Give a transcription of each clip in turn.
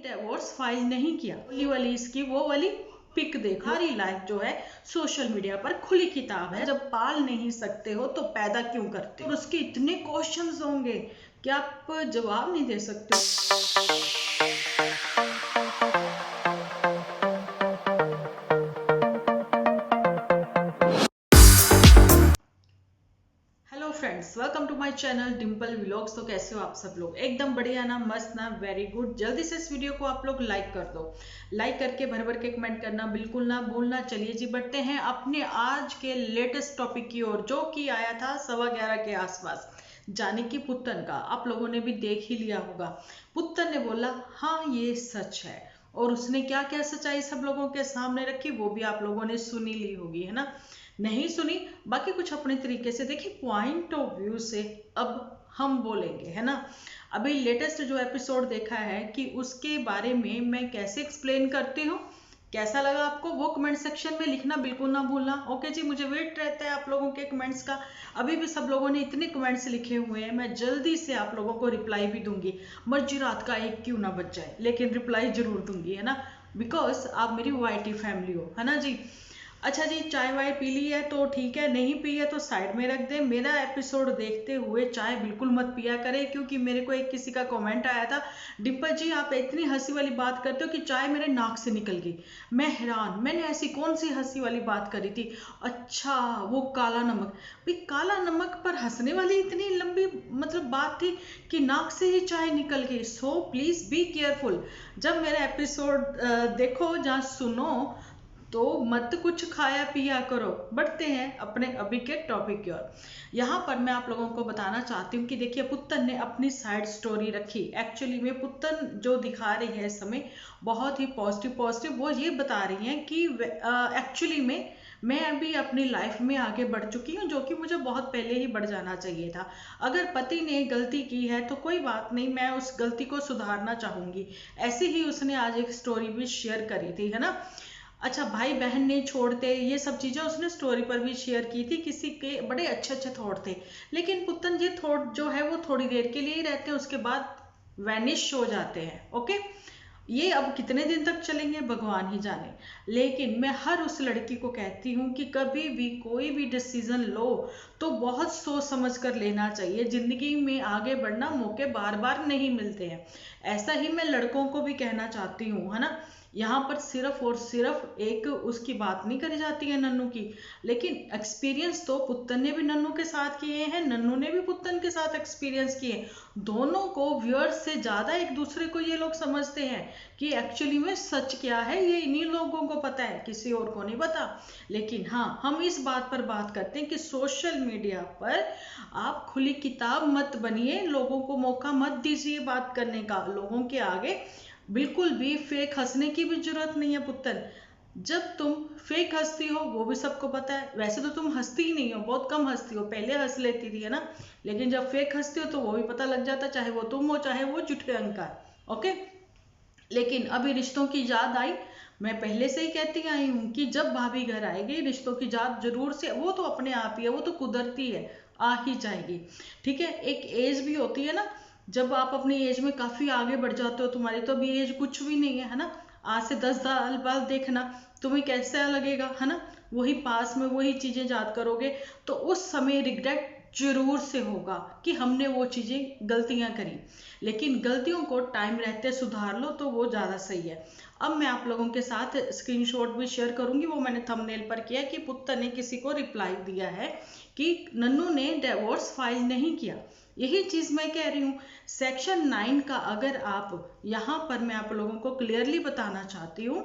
Divorce file नहीं किया। वाली इसकी वो वाली पिक देखो, सारी लाइफ जो है सोशल मीडिया पर खुली किताब है। जब पाल नहीं सकते हो तो पैदा क्यों करते हो? और उसके इतने क्वेश्चंस होंगे कि आप जवाब नहीं दे सकते। Hello friends, welcome to my channel Dimple vlogs. तो कैसे हो आप सब लोग? एकदम बढ़िया ना, मस्त ना, वेरी गुड। जल्दी से इस वीडियो को आप लोग लाइक कर दो। लाइक करके भर भर के कमेंट करना बिल्कुल ना भूलना। चलिए जी, बढ़ते हैं अपने आज के लेटेस्ट टॉपिक की ओर, जो कि आया था 11:15 के आसपास, जाने की पुत्तन का। आप लोगों ने भी देख ही लिया होगा। पुत्तन ने बोला हाँ ये सच है, और उसने क्या क्या सच्चाई सब लोगों के सामने रखी वो भी आप लोगों ने सुनी ली होगी, है ना? नहीं सुनी, बाकी कुछ अपने तरीके से देखिए, पॉइंट ऑफ व्यू से अब हम बोलेंगे, है ना? अभी लेटेस्ट जो एपिसोड देखा है कि उसके बारे में मैं कैसे एक्सप्लेन करती हूँ, कैसा लगा आपको वो कमेंट सेक्शन में लिखना बिल्कुल ना भूलना। ओके जी, मुझे वेट रहता है आप लोगों के कमेंट्स का। अभी भी सब लोगों ने इतने कमेंट्स लिखे हुए हैं, मैं जल्दी से आप लोगों को रिप्लाई भी दूंगी। मर्जी रात का एक क्यों ना बच जाए, लेकिन रिप्लाई जरूर दूंगी, है ना? बिकॉज आप मेरी वाईटी फैमिली हो, है ना जी? अच्छा जी, चाय वाय पी ली है तो ठीक है, नहीं पी है तो साइड में रख दे। मेरा एपिसोड देखते हुए चाय बिल्कुल मत पिया करें, क्योंकि मेरे को एक किसी का कमेंट आया था, डिम्पल जी आप इतनी हंसी वाली बात करते हो कि चाय मेरे नाक से निकल गई। मैं हैरान, मैंने ऐसी कौन सी हंसी वाली बात करी थी? अच्छा, वो काला नमक। भाई काला नमक पर हंसने वाली इतनी लंबी मतलब बात थी कि नाक से ही चाय निकल गई। So please be careful. जब मेरा एपिसोड देखो, जहाँ सुनो, तो मत कुछ खाया पिया करो। बढ़ते हैं अपने अभी के टॉपिक की ओर। यहाँ पर मैं आप लोगों को बताना चाहती हूँ कि देखिए, पुत्तन ने अपनी साइड स्टोरी रखी। एक्चुअली में पुत्तन जो दिखा रही है इस समय बहुत ही पॉजिटिव पॉजिटिव, वो ये बता रही हैं कि एक्चुअली में मैं अभी अपनी लाइफ में आगे बढ़ चुकी हूँ, जो कि मुझे बहुत पहले ही बढ़ जाना चाहिए था। अगर पति ने गलती की है तो कोई बात नहीं, मैं उस गलती को सुधारना चाहूंगी। ऐसे ही उसने आज एक स्टोरी भी शेयर करी थी, है ना? अच्छा, भाई बहन नहीं छोड़ते, ये सब चीजें उसने स्टोरी पर भी शेयर की थी। किसी के बड़े अच्छे अच्छे थॉट थे, लेकिन पुत्तन ये थॉट जो है वो थोड़ी देर के लिए ही रहते हैं, उसके बाद वैनिश हो जाते हैं। ओके, ये अब कितने दिन तक चलेंगे भगवान ही जाने। लेकिन मैं हर उस लड़की को कहती हूँ कि कभी भी कोई भी डिसीजन लो तो बहुत सोच समझ कर लेना चाहिए। जिंदगी में आगे बढ़ना मौके बार बार नहीं मिलते हैं। ऐसा ही मैं लड़कों को भी कहना चाहती हूँ, है ना? यहाँ पर सिर्फ और सिर्फ एक उसकी बात नहीं करी जाती है नन्नू की, लेकिन एक्सपीरियंस तो पुत्तन ने भी नन्नू के साथ किए हैं, नन्नू ने भी पुत्तन के साथ एक्सपीरियंस किए। दोनों को व्यूअर्स से ज्यादा एक दूसरे को ये लोग समझते हैं कि एक्चुअली में सच क्या है, ये इन्हीं लोगों को पता है, किसी और को नहीं पता। लेकिन हाँ, हम इस बात पर बात करते हैं कि सोशल मीडिया पर आप खुली किताब मत बनिए, लोगों को मौका मत दीजिए बात करने का। लोगों के आगे बिल्कुल भी फेक हंसने की भी जरूरत नहीं है पुत्तन। जब तुम फेक हंसती हो वो भी सबको पता है। वैसे तो तुम हंसती ही नहीं हो, बहुत कम हंसती हो, पहले हंस लेती थी, है ना? लेकिन जब फेक हंसती हो तो वो भी पता लग जाता, चाहे वो तुम हो चाहे वो जुठे अंकार। ओके, लेकिन अभी रिश्तों की याद आई। मैं पहले से ही कहती आई हूँ कि जब भाभी घर आएगी रिश्तों की याद जरूर से, वो तो अपने आप ही है, वो तो कुदरती है, आ ही जाएगी। ठीक है, एक एज भी होती है ना, जब आप अपनी एज में काफी आगे बढ़ जाते हो, तुम्हारी तो अभी एज कुछ भी नहीं है ना? आज से 10 साल बाद देखना तुम्हें कैसा लगेगा, है ना? वही पास में वही चीजें याद करोगे तो उस समय रिग्रेट जरूर से होगा कि हमने वो चीजें गलतियां करी। लेकिन गलतियों को टाइम रहते सुधार लो तो वो ज्यादा सही है। अब मैं आप लोगों के साथ स्क्रीनशॉट भी शेयर करूंगी, वो मैंने थंबनेल पर किया कि पुत्तर ने किसी को रिप्लाई दिया है कि नन्नू ने डिवोर्स फाइल नहीं किया। यही चीज मैं कह रही हूँ। सेक्शन 9 का अगर आप यहाँ पर मैं आप लोगों को क्लियरली बताना चाहती हूँ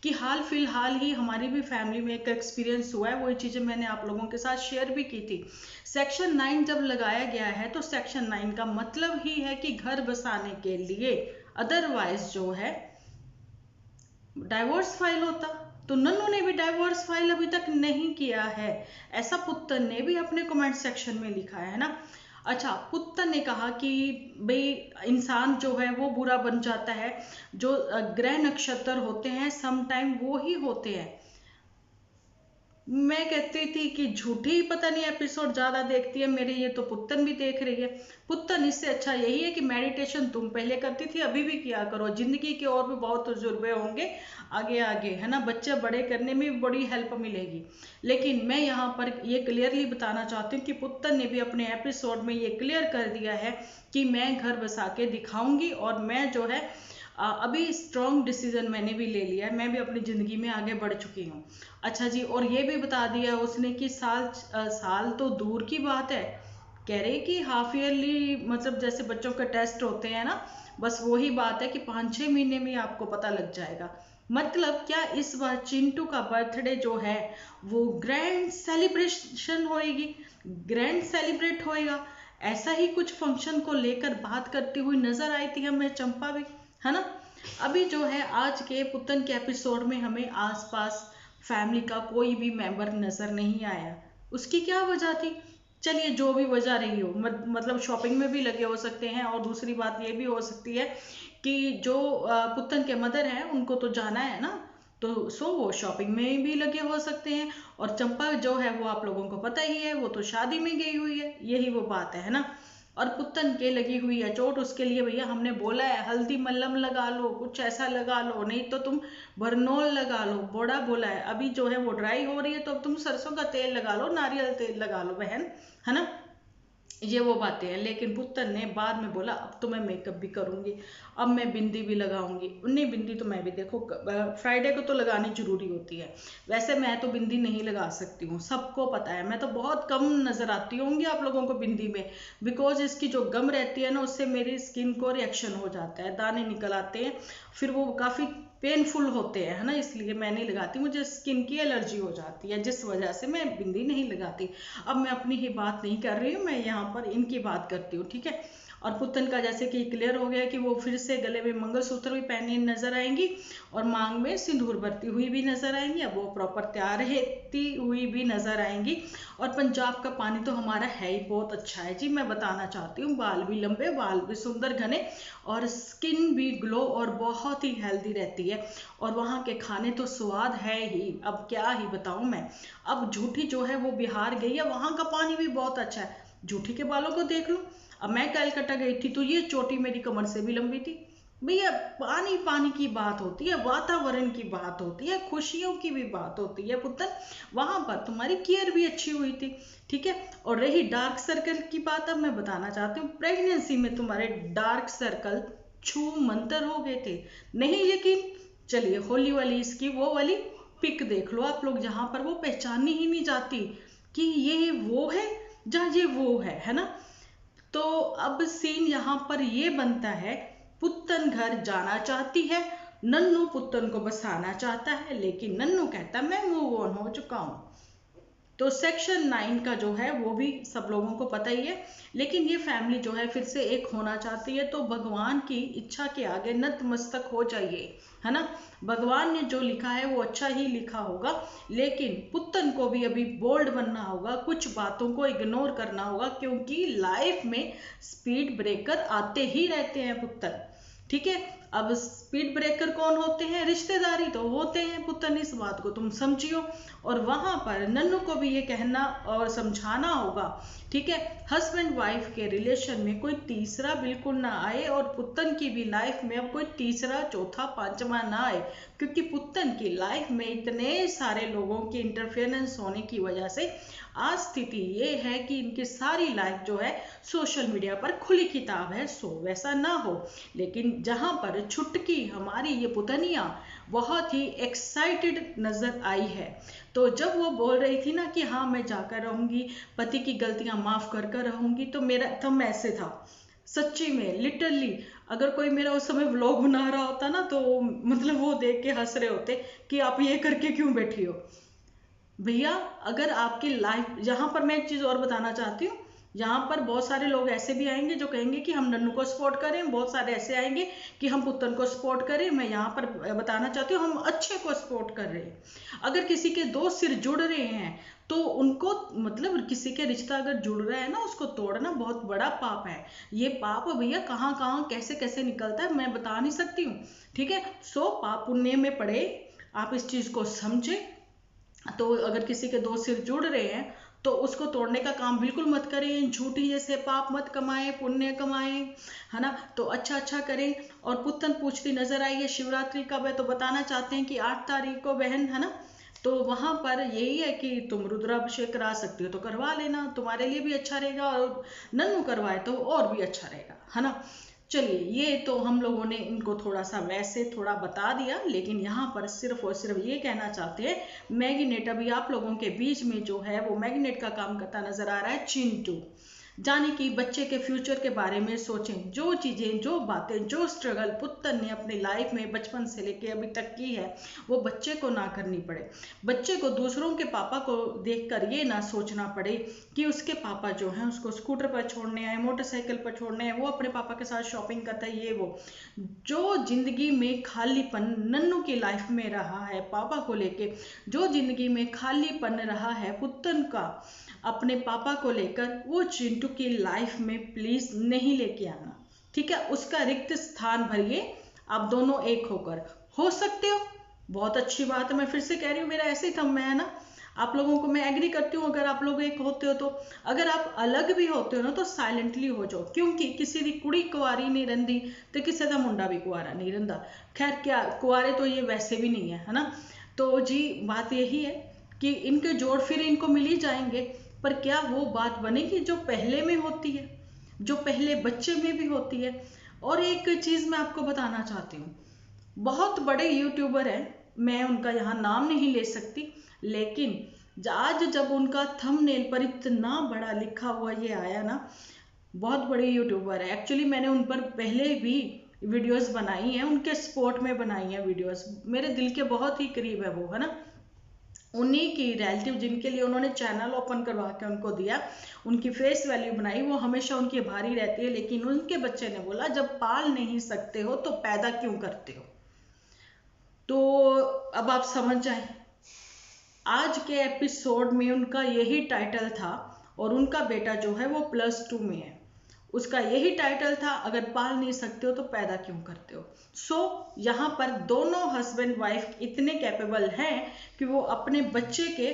कि हाल फिलहाल ही हमारी भी फैमिली में एक एक्सपीरियंस हुआ है, वही चीजें मैंने आप लोगों के साथ शेयर भी की थी। सेक्शन 9 जब लगाया गया है तो सेक्शन 9 का मतलब ही है कि घर बसाने के लिए, अदरवाइज जो है डाइवोर्स फाइल होता। तो नन्नू ने भी डाइवोर्स फाइल अभी तक नहीं किया है, ऐसा पुत्तन ने भी अपने कमेंट सेक्शन में लिखा है ना? अच्छा, पुत्तन ने कहा कि भाई इंसान जो है वो बुरा बन जाता है, जो ग्रह नक्षत्र होते हैं सम टाइम वो ही होते हैं। मैं कहती थी कि झूठी पता नहीं एपिसोड ज्यादा देखती है मेरे, ये तो पुत्तन भी देख रही है। पुत्तन, इससे अच्छा यही है कि मेडिटेशन तुम पहले करती थी, अभी भी किया करो। जिंदगी के और भी बहुत तजुर्बे होंगे आगे आगे, है ना, बच्चे बड़े करने में भी बड़ी हेल्प मिलेगी। लेकिन मैं यहाँ पर ये क्लियरली बताना चाहती हूँ कि पुत्तन ने भी अपने एपिसोड में ये क्लियर कर दिया है कि मैं घर बसा के दिखाऊंगी, और मैं जो है अभी स्ट्रॉन्ग डिसीजन मैंने भी ले लिया है, मैं भी अपनी जिंदगी में आगे बढ़ चुकी हूँ। अच्छा जी, और ये भी बता दिया उसने कि साल तो दूर की बात है, कह रहे कि हाफ ईयरली, मतलब जैसे बच्चों के टेस्ट होते हैं ना, बस वही बात है कि 5-6 महीने में आपको पता लग जाएगा। मतलब क्या इस बार चिंटू का बर्थडे जो है वो ग्रैंड सेलिब्रेशन होएगी, ग्रैंड सेलिब्रेट होएगा, ऐसा ही कुछ फंक्शन को लेकर बात करती हुई नजर आई थी हमें चंपा भी, है ना। अभी जो है आज के पुतन के एपिसोड में हमें आसपास फैमिली का कोई भी मेंबर नजर नहीं आया। उसकी क्या वजह थी? चलिए जो भी वजह रही हो, मतलब शॉपिंग में भी लगे हो सकते हैं, और दूसरी बात ये भी हो सकती है कि जो पुतन के मदर हैं उनको तो जाना है ना, तो वो शॉपिंग में भी लगे हो सकते हैं। और चंपा जो है वो आप लोगों को पता ही है, वो तो शादी में गई हुई है, यही वो बात है ना। और पुत्तन के लगी हुई है चोट, उसके लिए भैया हमने बोला है हल्दी मल्लम लगा लो, कुछ ऐसा लगा लो, नहीं तो तुम बरनोल लगा लो, बड़ा बोला है। अभी जो है वो ड्राई हो रही है तो अब तुम सरसों का तेल लगा लो, नारियल तेल लगा लो बहन, है ना। ये वो बातें हैं। लेकिन पुत्तन ने बाद में बोला अब तो मैं मेकअप भी करूंगी, अब मैं बिंदी भी लगाऊंगी। नहीं, बिंदी तो मैं भी, देखो फ्राइडे को तो लगानी जरूरी होती है, वैसे मैं तो बिंदी नहीं लगा सकती हूँ, सबको पता है। मैं तो बहुत कम नजर आती होंगी आप लोगों को बिंदी में, बिकॉज इसकी जो गम रहती है ना उससे मेरी स्किन को रिएक्शन हो जाता है, दाने निकल आते हैं, फिर वो काफी पेनफुल होते हैं, है ना, इसलिए मैं नहीं लगाती, मुझे स्किन की एलर्जी हो जाती है, जिस वजह से मैं बिंदी नहीं लगाती। अब मैं अपनी ही बात नहीं कर रही हूँ, मैं यहाँ पर इनकी बात करती हूँ, ठीक है। और पुतन का जैसे कि क्लियर हो गया कि वो फिर से गले में मंगलसूत्र भी पहनी नजर आएंगी और मांग में सिंदूर भरती हुई भी नजर आएंगी, अब वो प्रॉपर तैयार रहती हुई भी नजर आएंगी। और पंजाब का पानी तो हमारा है ही बहुत अच्छा है जी, मैं बताना चाहती हूँ, बाल भी लंबे, बाल भी सुंदर घने, और स्किन भी ग्लो और बहुत ही हेल्दी रहती है। और वहाँ के खाने तो स्वाद है ही, अब क्या ही बताऊं मैं। अब झूठी जो है वो बिहार गई है, वहाँ का पानी भी बहुत अच्छा है, झूठी के बालों को देख लो। अब मैं कलकत्ता गई थी तो ये चोटी मेरी कमर से भी लंबी थी। भैया पानी पानी की बात होती है, वातावरण की बात होती है, खुशियों की भी बात होती है पुत्र, वहां पर तुम्हारी केयर भी अच्छी हुई थी, ठीक है। और रही डार्क सर्कल की बात, अब मैं बताना चाहती हूँ प्रेगनेंसी में तुम्हारे डार्क सर्कल छू मंतर हो गए थे, नहीं यकीन? चलिए होली वाली इसकी वो वाली पिक देख लो आप लोग, जहां पर वो पहचानी ही नहीं जाती कि ये वो है जहाँ ये वो है ना। तो अब सीन यहाँ पर ये बनता है, पुत्तन घर जाना चाहती है, नन्नू पुत्तन को बसाना चाहता है, लेकिन नन्नू कहता मैं मूव ऑन हो चुका हूं। तो सेक्शन 9 का जो है वो भी सब लोगों को पता ही है, लेकिन ये फैमिली जो है फिर से एक होना चाहती है, तो भगवान की इच्छा के आगे नतमस्तक हो जाइए, है ना। भगवान ने जो लिखा है वो अच्छा ही लिखा होगा, लेकिन पुत्तन को भी अभी बोल्ड बनना होगा, कुछ बातों को इग्नोर करना होगा, क्योंकि लाइफ में स्पीड ब्रेकर आते ही रहते हैं पुत्तन, ठीक है। अब स्पीड ब्रेकर कौन होते हैं? रिश्तेदारी तो होते हैं पुत्तन, इस बात को तुम समझियो। और वहां पर नन्नू को भी ये कहना और समझाना होगा, ठीक है, हस्बैंड वाइफ के रिलेशन में कोई तीसरा बिल्कुल ना आए, और पुत्तन की भी लाइफ में अब कोई तीसरा चौथा पांचवा ना आए, क्योंकि पुत्तन की लाइफ में इतने सारे लोगों की इंटरफेरेंस होने की वजह से आज स्थिति ये है कि इनकी सारी लाइफ जो है सोशल मीडिया पर खुली किताब है, सो वैसा ना हो। लेकिन जहां पर छुटकी हमारी ये पुतनिया बहुत ही एक्साइटेड नजर आई है, तो जब वो बोल रही थी ना कि हाँ मैं जाकर रहूंगी, पति की गलतियां माफ कर कर रहूंगी, तो मेरा एकदम ऐसे था सच्ची में, लिटरली। अगर कोई मेरा उस समय व्लॉग बना रहा होता ना, तो मतलब वो देख के हंस रहे होते कि आप ये करके क्यों बैठी हो। भैया अगर आपकी लाइफ, यहाँ पर मैं एक चीज और बताना चाहती हूँ, यहाँ पर बहुत सारे लोग ऐसे भी आएंगे जो कहेंगे कि हम नन्नू को सपोर्ट करें, बहुत सारे ऐसे आएंगे कि हम पुत्तन को सपोर्ट करें। मैं यहाँ पर बताना चाहती हूँ हम अच्छे को सपोर्ट कर रहे हैं। अगर किसी के दो सिर जुड़ रहे हैं तो उनको, मतलब किसी के रिश्ता अगर जुड़ रहा है ना, उसको तोड़ना बहुत बड़ा पाप है। ये पाप भैया कहाँ कहाँ कैसे कैसे निकलता है मैं बता नहीं सकती हूँ, ठीक है। सो पाप पुण्य में पड़े, आप इस चीज को समझे। तो अगर किसी के 2 सिर जुड़ रहे हैं तो उसको तोड़ने का काम बिल्कुल मत करें। झूठी जैसे पाप मत कमाएं, पुण्य कमाएं, है ना। तो अच्छा अच्छा करें। और पुत्तन पूछती नजर आई है शिवरात्रि कब है, तो बताना चाहते हैं कि 8 तारीख को बहन, है ना। तो वहां पर यही है कि तुम रुद्राभिषेक करा सकती हो तो करवा लेना, तुम्हारे लिए भी अच्छा रहेगा, और नन्नू करवाए तो और भी अच्छा रहेगा, है ना। चलिए, ये तो हम लोगों ने इनको थोड़ा सा वैसे थोड़ा बता दिया, लेकिन यहाँ पर सिर्फ और सिर्फ ये कहना चाहते हैं मैग्नेट अभी आप लोगों के बीच में जो है वो मैग्नेट का काम करता नजर आ रहा है चिंटू। जाने कि बच्चे के फ्यूचर के बारे में सोचें, जो चीजें, जो बातें, जो स्ट्रगल पुत्तन ने अपनी लाइफ में बचपन से लेके अभी तक की है वो बच्चे को ना करनी पड़े। बच्चे को दूसरों के पापा को देखकर ये ना सोचना पड़े कि उसके पापा जो हैं उसको स्कूटर पर छोड़ने आए, मोटरसाइकिल पर छोड़ने आए, वो अपने पापा के साथ शॉपिंग करता है, ये वो। जो जिंदगी में खालीपन नन्नू की लाइफ में रहा है पापा को लेके, जो जिंदगी में खालीपन रहा है पुत्तन का अपने पापा को लेकर, वो चिंटू की लाइफ में प्लीज नहीं लेके आना, ठीक है। उसका रिक्त स्थान भरिए आप दोनों एक होकर। हो सकते हो, बहुत अच्छी बात है। मैं फिर से कह रही हूँ, मेरा ऐसे ही थम मैं, है ना। आप लोगों को मैं एग्री करती हूँ अगर आप लोग एक होते हो तो। अगर आप अलग भी होते हो ना तो साइलेंटली हो जाओ, क्योंकि किसी की कुड़ी कुआरी नहीं रंदी तो किसी का मुंडा भी कुआरा नहीं रंदा। खैर, क्या कुआरे तो ये वैसे भी नहीं है, है ना। तो जी बात यही है कि इनके जोड़ फिर इनको मिल ही जाएंगे, पर क्या वो बात बनेगी जो पहले में होती है, जो पहले बच्चे में भी होती है। और एक चीज मैं आपको बताना चाहती हूँ, बहुत बड़े यूट्यूबर हैं, मैं उनका यहाँ नाम नहीं ले सकती, लेकिन आज जब उनका थंबनेल पर इतना बड़ा लिखा हुआ ये आया ना, बहुत बड़े यूट्यूबर है एक्चुअली, मैंने उन पर पहले भी वीडियोस बनाई हैं, उनके सपोर्ट में बनाई हैं वीडियोस, मेरे दिल के बहुत ही करीब है वो, है ना। उन्हीं की रिलेटिव जिनके लिए उन्होंने चैनल ओपन करवा के उनको दिया, उनकी फेस वैल्यू बनाई, वो हमेशा उनकी भारी रहती है, लेकिन उनके बच्चे ने बोला जब पाल नहीं सकते हो तो पैदा क्यों करते हो। तो अब आप समझ जाए, आज के एपिसोड में उनका यही टाइटल था, और उनका बेटा जो है वो +2 में है, उसका यही टाइटल था, अगर पाल नहीं सकते हो तो पैदा क्यों करते हो। सो यहाँ पर दोनों हस्बैंड वाइफ इतने कैपेबल हैं कि वो अपने बच्चे के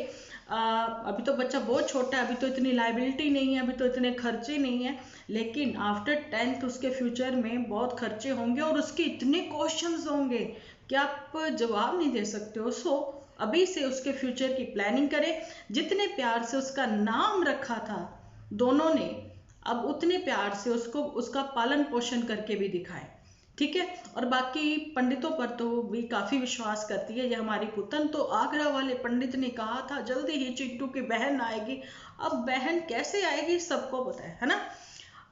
अभी तो बच्चा बहुत छोटा है, अभी तो इतनी लाइबिलिटी नहीं है, अभी तो इतने खर्चे नहीं है, लेकिन आफ्टर 10th उसके फ्यूचर में बहुत खर्चे होंगे और उसके इतने क्वेश्चंस होंगे कि आप जवाब नहीं दे सकते हो। सो अभी से उसके फ्यूचर की प्लानिंग करें। जितने प्यार से उसका नाम रखा था दोनों ने, अब उतने प्यार से उसको उसका पालन पोषण करके भी दिखाएं, ठीक है। और बाकी पंडितों पर तो भी काफी विश्वास करती है ये हमारी पुतन। तो आगरा वाले पंडित ने कहा था जल्दी ही चिंटू की बहन आएगी, अब बहन कैसे आएगी सबको पता है ना।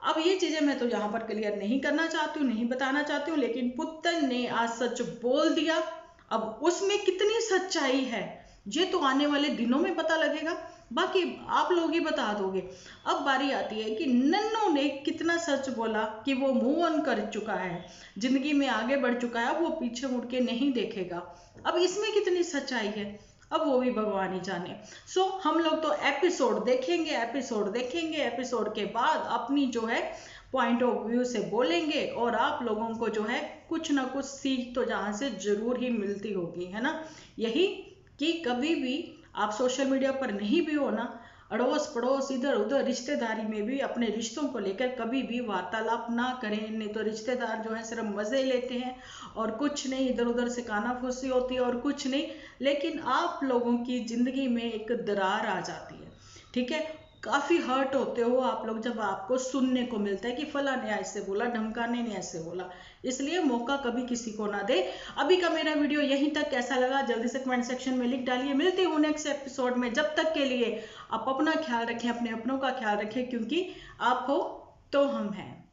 अब ये चीजें मैं तो यहाँ पर क्लियर नहीं करना चाहती हूँ, नहीं बताना चाहती हूँ, लेकिन पुतन ने आज सच बोल दिया। अब उसमें कितनी सच्चाई है ये तो आने वाले दिनों में पता लगेगा, बाकी आप लोग ही बता दोगे। अब बारी आती है कि नन्नू ने कितना सच बोला कि वो मूव ऑन कर चुका है, जिंदगी में आगे बढ़ चुका है, वो पीछे मुड़ के नहीं देखेगा। अब इसमें कितनी सच्चाई है अब वो भी भगवान ही जाने। सो हम लोग तो एपिसोड देखेंगे, एपिसोड देखेंगे, एपिसोड के बाद अपनी जो है पॉइंट ऑफ व्यू से बोलेंगे, और आप लोगों को जो है कुछ ना कुछ सीख तो जहां से जरूर ही मिलती होगी, है ना। यही कि कभी भी आप सोशल मीडिया पर नहीं भी हो ना, अड़ोस पड़ोस इधर उधर रिश्तेदारी में भी अपने रिश्तों को लेकर कभी भी वार्तालाप ना करें, नहीं तो रिश्तेदार जो है सिर्फ मजे लेते हैं और कुछ नहीं, इधर उधर से कानाफूसी होती है और कुछ नहीं, लेकिन आप लोगों की जिंदगी में एक दरार आ जाती है, ठीक है। काफी हर्ट होते हो आप लोग जब आपको सुनने को मिलता है कि फला ने ऐसे बोला, ढमकाने ने ऐसे बोला, इसलिए मौका कभी किसी को ना दे। अभी का मेरा वीडियो यहीं तक, कैसा लगा जल्दी से कमेंट सेक्शन में लिख डालिए। मिलती हूँ नेक्स्ट एपिसोड में, जब तक के लिए आप अपना ख्याल रखें, अपने अपनों का ख्याल रखें, क्योंकि आप हो तो हम हैं।